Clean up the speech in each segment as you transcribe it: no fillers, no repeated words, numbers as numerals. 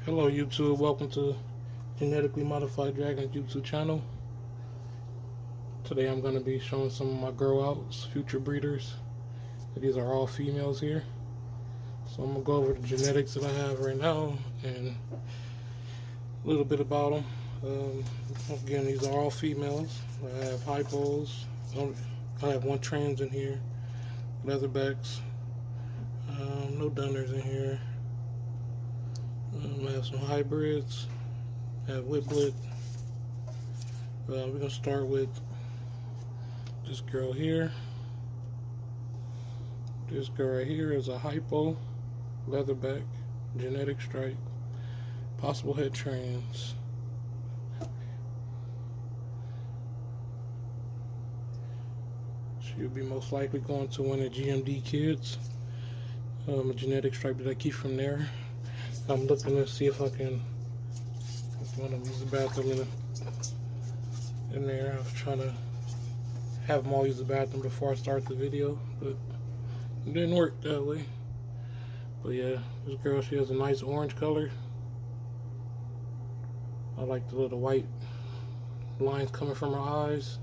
Hello YouTube, welcome to Genetically Modified Dragons YouTube channel. Today I'm going to be showing some of my grow outs, future breeders. These are all females here. So I'm going to go over the genetics that I have right now and a little bit about them. Again, these are all females. I have hypos. I have one trans in here. Leatherbacks. No dunners in here. I have some hybrids. I have whiplet. We're going to start with this girl here. This girl right here is a hypo, leatherback, genetic stripe, possible head trans. She'll be most likely going to one of G.M.D kids. A genetic stripe that I keep from there. I'm looking to see if I can use the bathroom in there. I was trying to have them all use the bathroom before I start the video, but it didn't work that way. But yeah, this girl, she has a nice orange color. I like the little white lines coming from her eyes.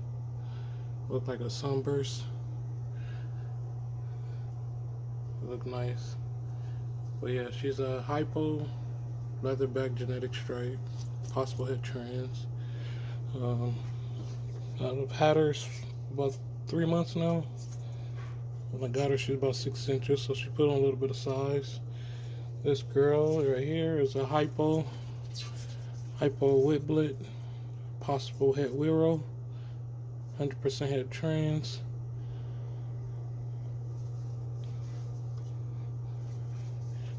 Look like a sunburst. Look nice. But yeah, she's a hypo, leatherback, genetic stripe, possible head trans. I've had her about 3 months now. When I got her, she's about 6 inches, so she put on a little bit of size. This girl right here is a hypo whiplet, possible head wiro, 100% head trans.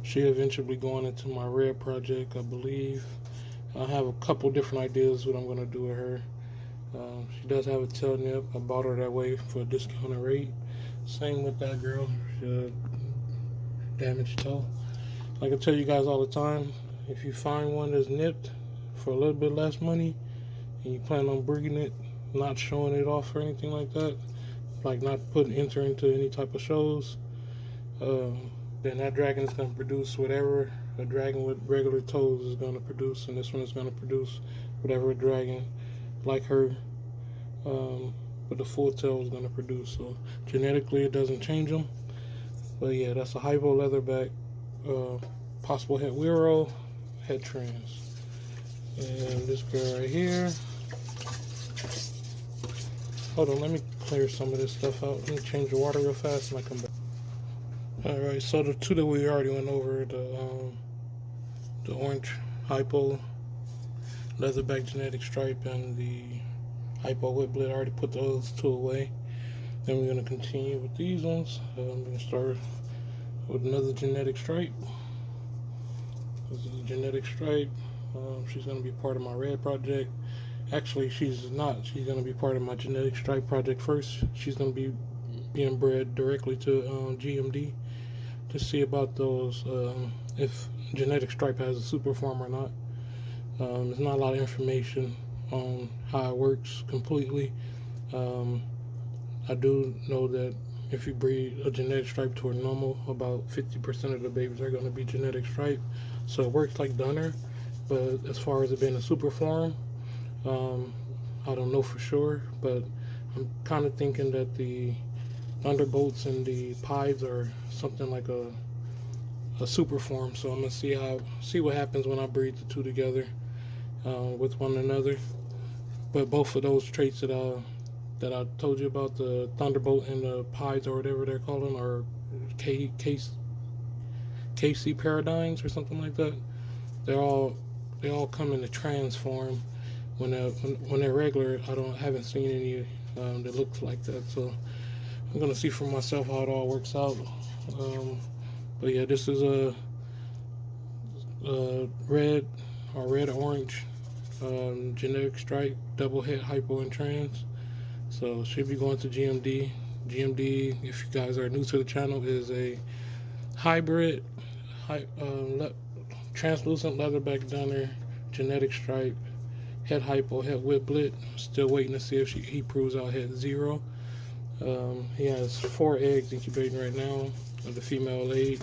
She eventually going into my red project, I believe. I have a couple different ideas what I'm going to do with her. She does have a tail nip. I bought her that way for a discounted rate. Same with that girl. She damaged toe. Like I tell you guys all the time, if you find one that's nipped for a little bit less money and you plan on breeding it, not showing it off or anything like that, like not enter into any type of shows, then that dragon is going to produce whatever a dragon with regular toes is going to produce, and this one is going to produce whatever a dragon like her with the full tail is going to produce. So genetically it doesn't change them. But yeah, that's a hypo leatherback, possible head wiro, head trans. And this girl right here, hold on, let me clear some of this stuff out. Let me change the water real fast and I come back. Alright, so the two that we already went over, the orange hypo leatherback genetic stripe and the hypo whiplet, I already put those two away. Then we're going to continue with these ones. I'm going to start with another genetic stripe. This is a genetic stripe. She's going to be part of my red project. Actually, she's not. She's going to be part of my genetic stripe project first. She's going to be being bred directly to G.M.D. to see about those, if genetic stripe has a super form or not. There's not a lot of information on how it works completely. I do know that if you breed a genetic stripe to a normal, about 50% of the babies are going to be genetic stripe. So it works like Dunner, but as far as it being a super form, I don't know for sure, but I'm kind of thinking that the Thunderbolts and the Pies are something like a super form. So I'm gonna see what happens when I breed the two together with one another. But both of those traits that I told you about, the Thunderbolt and the Pies or whatever they're calling, or KC paradigms or something like that, they all come in the trans form. When they're regular, haven't seen any that looks like that. So I'm gonna see for myself how it all works out. But yeah, this is a red orange genetic stripe, double head hypo and trans. So should be going to GMD. GMD, if you guys are new to the channel, is a hybrid, translucent leatherback dunner, genetic stripe, head hypo, head whiplet. Still waiting to see if he proves out head 0. He has 4 eggs incubating right now. The female laid,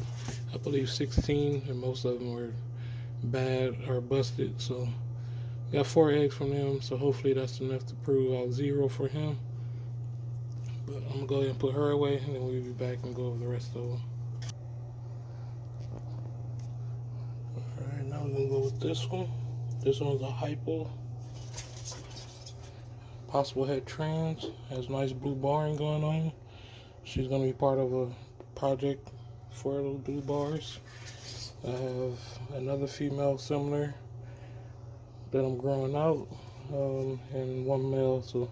I believe, 16, and most of them were bad or busted. So got 4 eggs from them, so hopefully that's enough to prove out 0 for him. But I'm gonna go ahead and put her away, and then we'll be back and go over the rest of them. Alright, now we're gonna go with this one. This one's a hypo. Possible head trans. Has nice blue barring going on. She's gonna be part of a project for those blue bars. I have another female similar that I'm growing out, and one male. So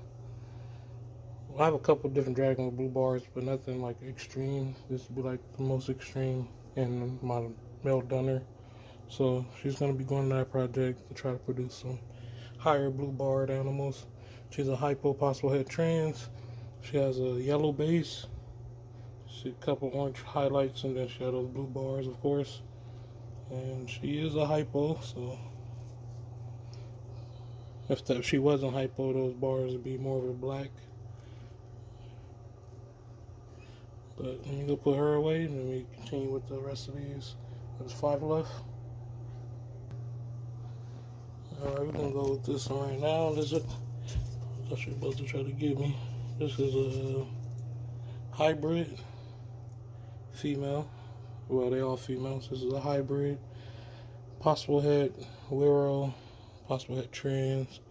I have a couple different dragon with blue bars, but nothing like extreme. This would be like the most extreme in my male donor. So she's gonna be going to that project to try to produce some higher blue barred animals. She's a hypo possible head trans. She has a yellow base. She a couple orange highlights, and then she has those blue bars, of course. And she is a hypo, so if she wasn't hypo, those bars would be more of a black. But let me go put her away, and then we continue with the rest of these. There's 5 left. Alright, we're gonna go with this one right now. This is, I thought she was about to try to get me. This is a hybrid female. Well, they all females. This is a hybrid. Possible head Wiro, possible head trans,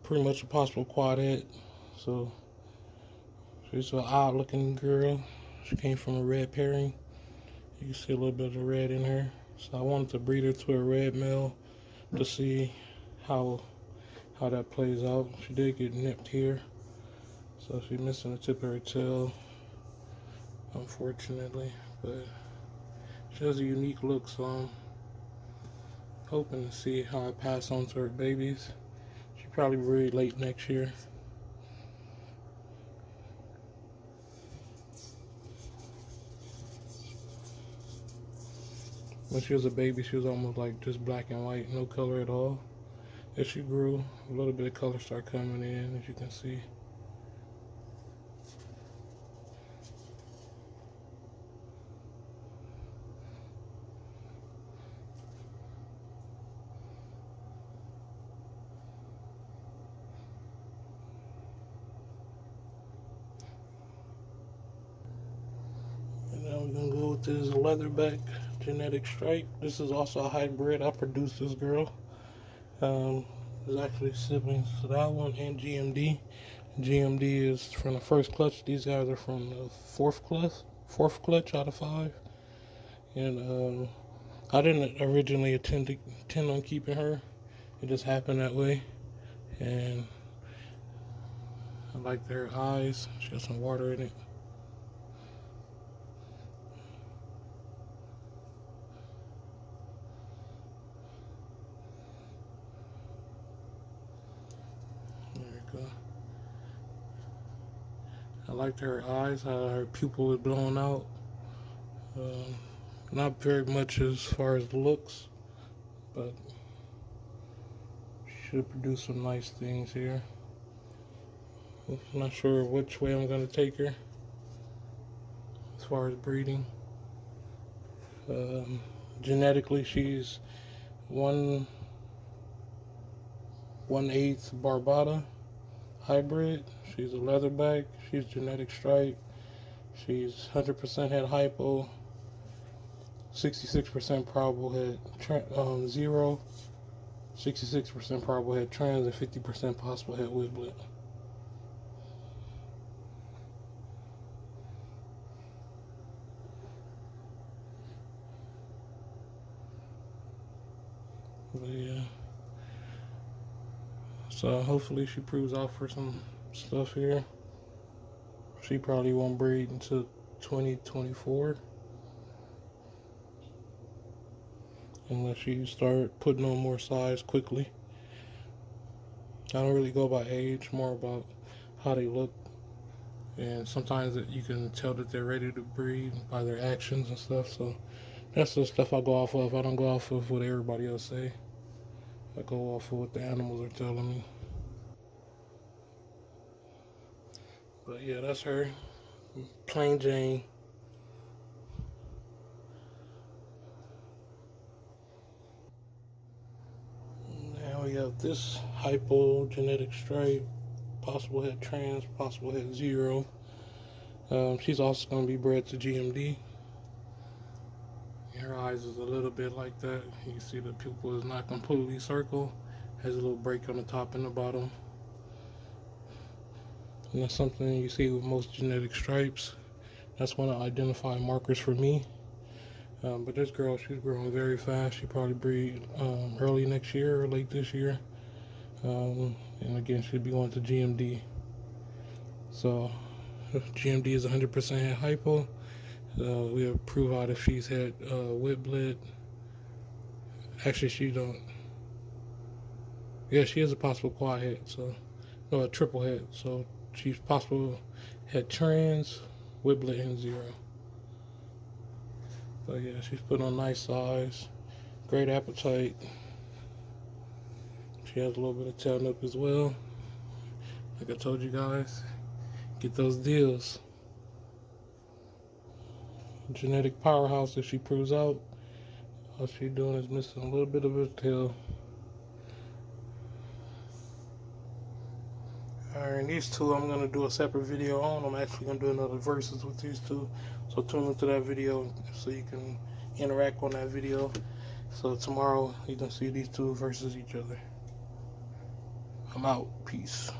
pretty much a possible quad head. So she's an odd looking girl. She came from a red pairing. You can see a little bit of the red in her. So I wanted to breed her to a red male to see how that plays out. She did get nipped here, so she's missing the tip of her tail, unfortunately. But she has a unique look, so I'm hoping to see how I pass on to her babies. She'll probably breed late next year. When she was a baby, she was almost like just black and white, no color at all. As she grew, a little bit of color started coming in, as you can see. And now we're gonna go with this leatherback genetic stripe. This is also a hybrid. I produced this girl. There's actually siblings to that one and G.M.D. G.M.D. is from the first clutch. These guys are from the fourth clutch out of 5. And I didn't originally intend on keeping her. It just happened that way. And I like their eyes. She got some water in it. I liked her eyes, how her pupil was blown out. Not very much as far as looks, but she should produce some nice things here. I'm not sure which way I'm going to take her as far as breeding. Genetically, she's 1/8 Barbata hybrid. She's a leatherback. She's genetic stripe. She's 100% head hypo, 66% probable head 0, 66% probable head trans, and 50% possible head wiblet. But yeah, so hopefully she proves out for some stuff here. She probably won't breed until 2024 unless you start putting on more size quickly. I don't really go by age, more about how they look, and sometimes you can tell that they're ready to breed by their actions and stuff. So that's the stuff I go off of. I don't go off of what everybody else say. I go off of what the animals are telling me. But yeah, that's her. Plain Jane. have this hypogenetic stripe, possible het trans, possible het 0. She's also going to be bred to GMD. Her eyes is a little bit like that. You can see the pupil is not completely circle. Has a little break on the top and the bottom. And that's something you see with most genetic stripes. That's one of the identifying markers for me. But this girl, she's growing very fast. She probably breed early next year or late this year. And again, she'll be going to GMD. So GMD is 100% het hypo. We have prove out if she's had whiplet. Actually, she don't. Yeah, she is a possible quad het, so no, a triple het. So she's possible het trans, whiplet, and 0. So yeah, she's put on nice size, great appetite. She has a little bit of tail nip as well. Like I told you guys, get those deals. Genetic powerhouse if she proves out. All she's doing is missing a little bit of her tail. Alright, these two I'm going to do a separate video on. I'm actually going to do another versus with these two. So tune into that video so you can interact on that video. So tomorrow you can see these two versus each other. I'm out. Peace.